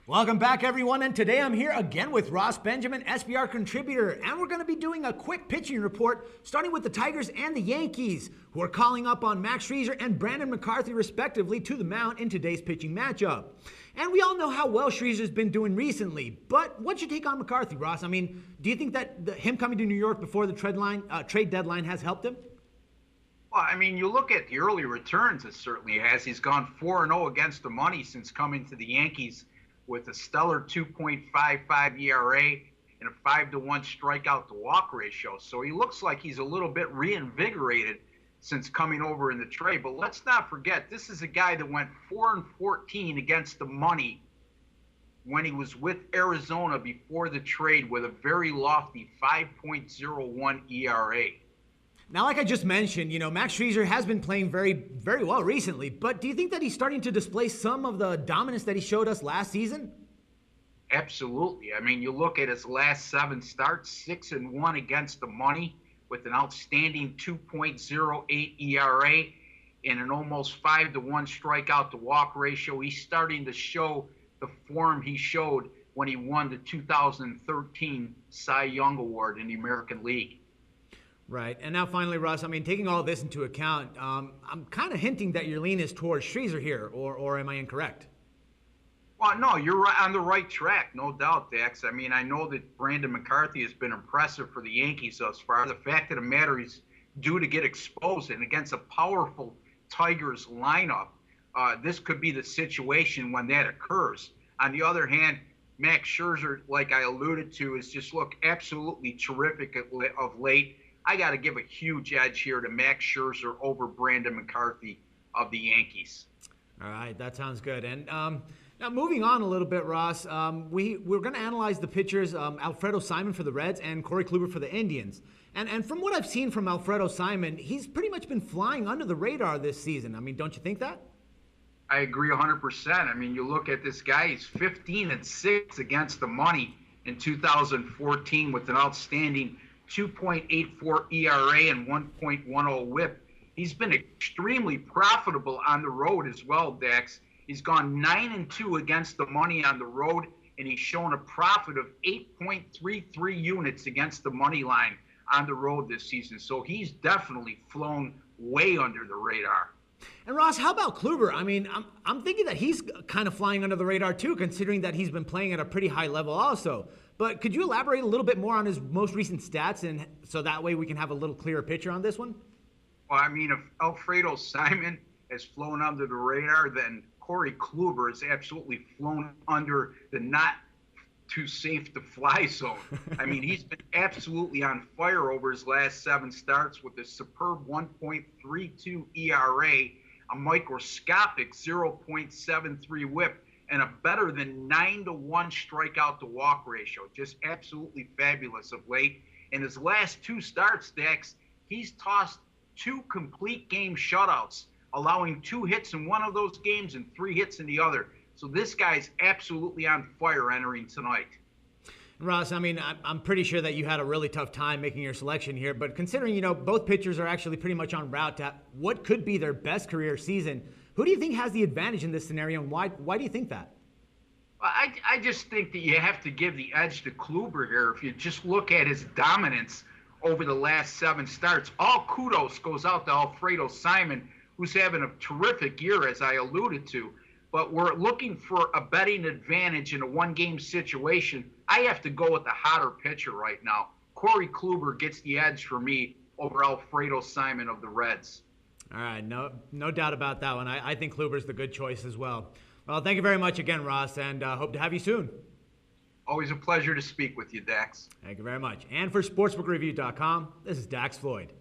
Welcome back, everyone, and today I'm here again with Ross Benjamin, SBR contributor, and we're going to be doing a quick pitching report, starting with the Tigers and the Yankees, who are calling up on Max Scherzer and Brandon McCarthy, respectively, to the mound in today's pitching matchup. And we all know how well Scherzer's been doing recently, but what's your take on McCarthy, Ross? I mean, do you think that him coming to New York before the trade deadline has helped him? Well, I mean, you look at the early returns, it certainly has. He's gone 4-0 against the money since coming to the Yankees with a stellar 2.55 ERA and a 5-1 strikeout to walk ratio. So he looks like he's a little bit reinvigorated since coming over in the trade. But let's not forget, this is a guy that went 4-14 against the money when he was with Arizona before the trade with a very lofty 5.01 ERA. Now, like I just mentioned, Max Scherzer has been playing very, very well recently, but do you think that he's starting to display some of the dominance that he showed us last season? Absolutely. I mean, you look at his last 7 starts, 6-1 against the money with an outstanding 2.08 ERA and an almost 5-1 strikeout to walk ratio. He's starting to show the form he showed when he won the 2013 Cy Young Award in the American League. Right. And now finally, Russ, I mean, taking all this into account, I'm kind of hinting that your lean is towards Scherzer here, or am I incorrect? Well, no, you're right, on the right track, no doubt, Dax. I mean, I know that Brandon McCarthy has been impressive for the Yankees thus far. The fact of the matter is due to get exposed and against a powerful Tigers lineup, this could be the situation when that occurs. On the other hand, Max Scherzer, like I alluded to, has just looked absolutely terrific of late. I got to give a huge edge here to Max Scherzer over Brandon McCarthy of the Yankees. All right, that sounds good. And now moving on a little bit, Ross, we're going to analyze the pitchers, Alfredo Simon for the Reds and Corey Kluber for the Indians. And from what I've seen from Alfredo Simon, he's pretty much been flying under the radar this season. I mean, don't you think that? I agree 100%. I mean, you look at this guy, he's 15-6 against the money in 2014 with an outstanding 2.84 ERA and 1.10 WHIP. He's been extremely profitable on the road as well, Dax. He's gone 9-2 against the money on the road, and he's shown a profit of 8.33 units against the money line on the road this season. So he's definitely flown way under the radar. And Ross, how about Kluber? I mean, I'm thinking that he's kind of flying under the radar too, considering that he's been playing at a pretty high level also. But could you elaborate a little bit more on his most recent stats, and so that way we can have a little clearer picture on this one? Well, I mean, if Alfredo Simon has flown under the radar, then Corey Kluber has absolutely flown under the not too safe to fly zone. I mean, he's been absolutely on fire over his last 7 starts with a superb 1.32 ERA, a microscopic 0.73 WHIP, and a better than 9-1 strikeout to walk ratio. Just absolutely fabulous of late. In his last 2 starts, Dax, he's tossed 2 complete game shutouts, allowing 2 hits in one of those games and 3 hits in the other. So this guy's absolutely on fire entering tonight. Ross, I mean, I'm pretty sure that you had a really tough time making your selection here, but considering, both pitchers are actually pretty much en route to what could be their best career season, who do you think has the advantage in this scenario, and why do you think that? I just think that you have to give the edge to Kluber here. If you just look at his dominance over the last 7 starts, all kudos goes out to Alfredo Simon, who's having a terrific year, as I alluded to. But we're looking for a betting advantage in a 1-game situation. I have to go with the hotter pitcher right now. Corey Kluber gets the edge for me over Alfredo Simon of the Reds. All right, no doubt about that one. I think Kluber's the good choice as well. Well, thank you very much again, Ross, and hope to have you soon. Always a pleasure to speak with you, Dax. Thank you very much. And for SportsbookReview.com, this is Dax Floyd.